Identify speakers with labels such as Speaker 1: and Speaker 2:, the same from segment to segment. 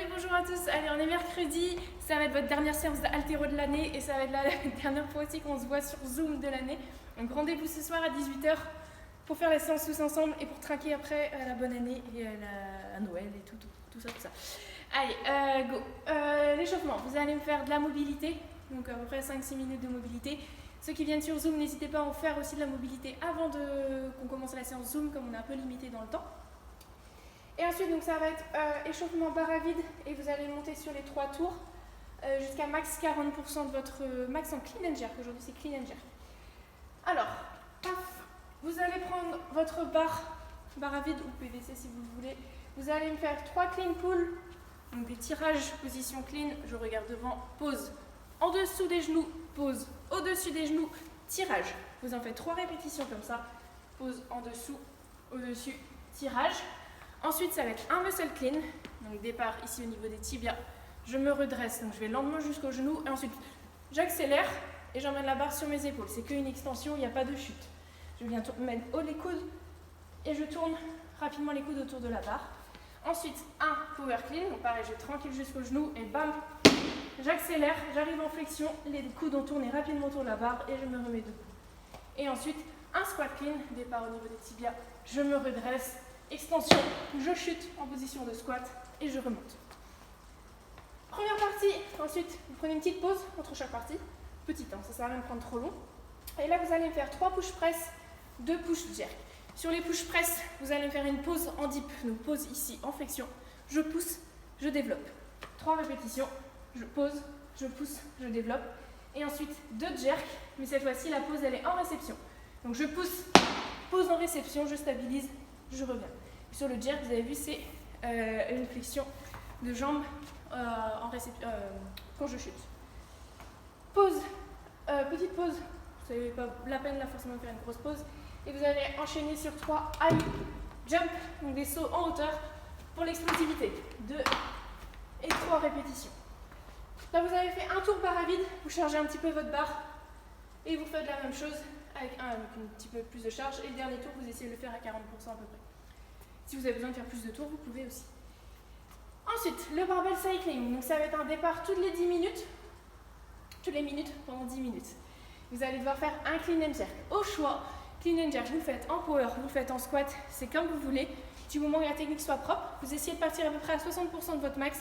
Speaker 1: Salut, bonjour à tous. Allez, on est mercredi, ça va être votre dernière séance d'haltéro de l'année et ça va être la dernière fois aussi qu'on se voit sur Zoom de l'année. Donc rendez-vous ce soir à 18h pour faire la séance tous ensemble et pour trinquer après la bonne année et à Noël et tout ça. Allez, go. L'échauffement, vous allez me faire de la mobilité, donc à peu près 5-6 minutes de mobilité. Ceux qui viennent sur Zoom, n'hésitez pas à en faire aussi de la mobilité avant qu'on commence la séance Zoom, comme on est un peu limité dans le temps. Et ensuite, donc, ça va être échauffement barre à vide et vous allez monter sur les 3 tours jusqu'à max 40% de votre max en clean and jerk. Aujourd'hui, c'est clean and jerk. Alors, paf, vous allez prendre votre barre à vide ou PVC si vous le voulez. Vous allez me faire 3 clean pulls, donc des tirages, position clean, je regarde devant, pause. En dessous des genoux, pause. Au-dessus des genoux, tirage. Vous en faites 3 répétitions comme ça. Pause en dessous, au-dessus, tirage. Ensuite, ça va être un muscle clean, donc départ ici au niveau des tibias. Je me redresse, donc je vais lentement jusqu'au genou. Et ensuite, j'accélère et j'emmène la barre sur mes épaules. C'est qu'une extension, il n'y a pas de chute. Je viens mettre haut les coudes et je tourne rapidement les coudes autour de la barre. Ensuite, un power clean, donc pareil, je vais tranquille jusqu'au genou et bam, j'accélère, j'arrive en flexion, les coudes ont tourné rapidement autour de la barre et je me remets debout. Et ensuite, un squat clean, départ au niveau des tibias, je me redresse. Extension, je chute en position de squat et je remonte. Première partie, ensuite vous prenez une petite pause entre chaque partie, petite, ça sert à rien de prendre trop long. Et là vous allez me faire 3 push press, 2 push jerk. Sur les push press, vous allez me faire une pause en dip, donc pause ici en flexion, je pousse, je développe. 3 répétitions, je pose, je pousse, je développe. Et ensuite 2 jerk, mais cette fois-ci la pause elle est en réception. Donc je pousse, pause en réception, je stabilise, je reviens. Sur le jerk, vous avez vu, c'est une flexion de jambes quand je chute. Pause, petite pause, vous n'avez pas la peine là forcément de faire une grosse pause. Et vous allez enchaîner sur 3 high jump, donc des sauts en hauteur pour l'explosivité. 2 et 3 répétitions. Là, vous avez fait un tour barre à vide, vous chargez un petit peu votre barre et vous faites la même chose avec un petit peu plus de charge. Et le dernier tour, vous essayez de le faire à 40% à peu près. Si vous avez besoin de faire plus de tours, vous pouvez aussi. Ensuite, le barbell cycling. Donc ça va être un départ toutes les 10 minutes. Toutes les minutes pendant 10 minutes. Vous allez devoir faire un clean and jerk. Au choix, clean and jerk, vous le faites en power, vous le faites en squat, c'est comme vous voulez. Du moment que la technique soit propre, vous essayez de partir à peu près à 60% de votre max.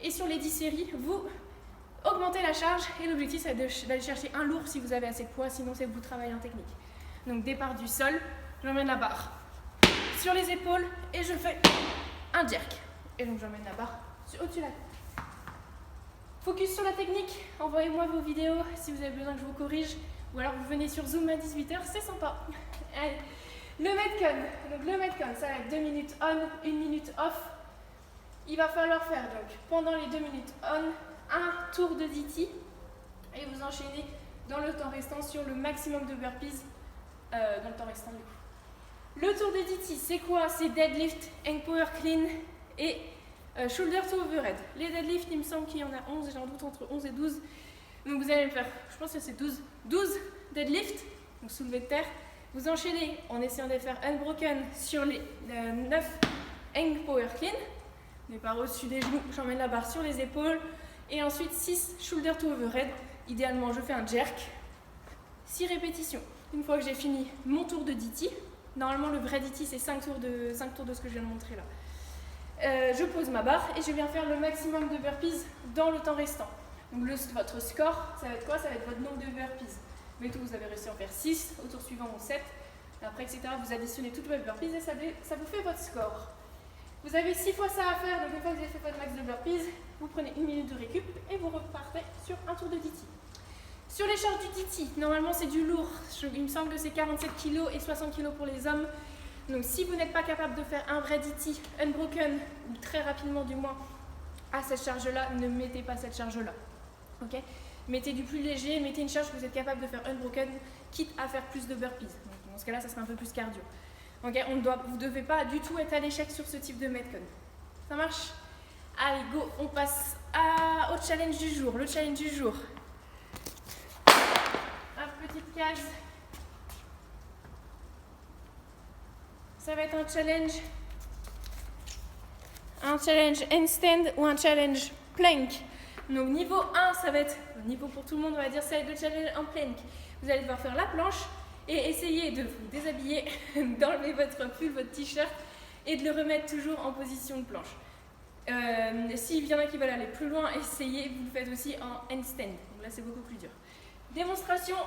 Speaker 1: Et sur les 10 séries, vous augmentez la charge. Et l'objectif, c'est d'aller chercher un lourd si vous avez assez de poids, sinon c'est que vous travaillez en technique. Donc départ du sol, j'emmène la barre sur les épaules et je fais un jerk. Et donc j'emmène la barre au-dessus de la tête. Focus sur la technique, envoyez-moi vos vidéos si vous avez besoin que je vous corrige. Ou alors vous venez sur Zoom à 18h, c'est sympa. Allez. Le Metcon. Donc le Metcon, ça va être 2 minutes on, 1 minute off. Il va falloir faire donc pendant les 2 minutes on, un tour de DT. Et vous enchaînez dans le temps restant sur le maximum de burpees dans le temps restant du coup. Le tour des DT, c'est quoi? C'est deadlift, hang power clean et shoulder to overhead. Les deadlifts, il me semble qu'il y en a 11, j'ai un doute entre 11 et 12. Donc vous allez me faire, je pense que c'est 12 deadlifts, donc soulevé de terre. Vous enchaînez en essayant de faire unbroken sur les 9 hang power clean. Départ au-dessus des genoux, j'emmène la barre sur les épaules. Et ensuite 6 shoulder to overhead. Idéalement, je fais un jerk. 6 répétitions. Une fois que j'ai fini mon tour de DT, normalement, le vrai DT, c'est 5 tours de ce que je viens de montrer là. Je pose ma barre et je viens faire le maximum de burpees dans le temps restant. Donc votre score, ça va être quoi? Ça va être votre nombre de burpees. Mettons que vous avez réussi à en faire 6, au tour suivant ou 7. Après, etc., vous additionnez toutes vos burpees et ça vous fait votre score. Vous avez 6 fois ça à faire, donc une fois que vous avez fait votre max de burpees, vous prenez 1 minute de récup et vous repartez sur un tour de DT. Sur les charges du DT, normalement c'est du lourd. Il me semble que c'est 47 kg et 60 kg pour les hommes. Donc si vous n'êtes pas capable de faire un vrai DT unbroken, ou très rapidement du moins, à cette charge-là, ne mettez pas cette charge-là. Okay, mettez du plus léger, mettez une charge que vous êtes capable de faire unbroken, quitte à faire plus de burpees. Donc, dans ce cas-là, ça sera un peu plus cardio. Okay, vous ne devez pas du tout être à l'échec sur ce type de Metcon. Ça marche? Allez, go, on passe au challenge du jour. Le challenge du jour. Petite case. Ça va être un challenge un challenge handstand ou un challenge plank. Donc niveau 1, ça va être, niveau pour tout le monde, on va dire, ça va être le challenge en plank. Vous allez devoir faire la planche et essayer de vous déshabiller, d'enlever votre pull, votre t-shirt et de le remettre toujours en position de planche. S'il y en a qui veulent aller plus loin, essayez, vous le faites aussi en handstand. Donc là, c'est beaucoup plus dur. Démonstration,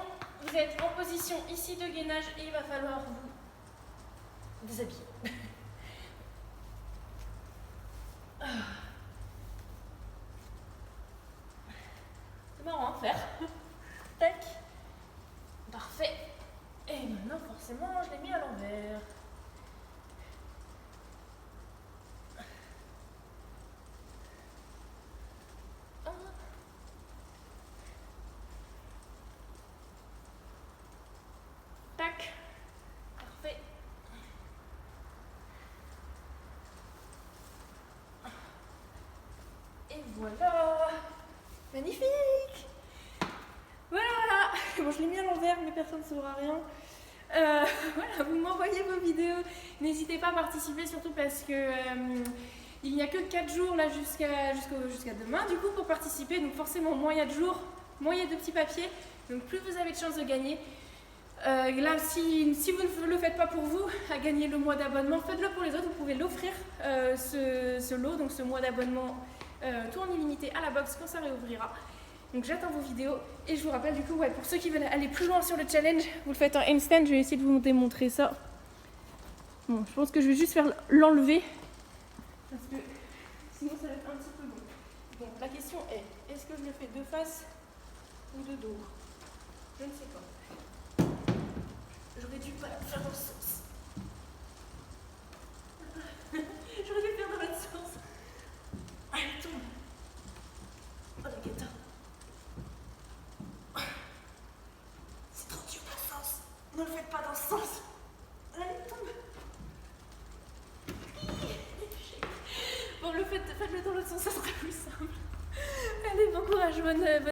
Speaker 1: vous êtes en position ici de gainage et il va falloir vous déshabiller. C'est marrant à faire. Tac. Parfait. Et maintenant, forcément, je l'ai mis à l'envers. Tac. Parfait. Et voilà. Magnifique. Voilà. Bon, je l'ai mis à l'envers, mais personne ne saura rien. Voilà, vous m'envoyez vos vidéos. N'hésitez pas à participer, surtout parce que il n'y a que 4 jours là jusqu'à demain du coup pour participer. Donc forcément, moins il y a de jours, moins il y a de petits papiers. Donc plus vous avez de chances de gagner. Là, si vous ne le faites pas pour vous, à gagner le mois d'abonnement, faites-le pour les autres. Vous pouvez l'offrir, ce lot, donc ce mois d'abonnement tout en illimité à la box quand ça réouvrira. Donc j'attends vos vidéos et je vous rappelle du coup, ouais, pour ceux qui veulent aller plus loin sur le challenge, vous le faites en handstand. Je vais essayer de vous démontrer ça. Bon, je pense que je vais juste faire l'enlever parce que sinon ça va être un petit peu long. Donc la question est, est-ce que je le fais de face ou de dos? Je ne sais pas. J'aurais dû pas le faire dans ce sens. J'aurais dû le faire dans l'autre sens. Allez, tombe. Oh la guetta. C'est trop dur dans ce sens. Ne le faites pas dans ce sens. Allez, tombe. Bon, faites-le dans l'autre sens, ça sera plus simple. Allez, bon courage, bonne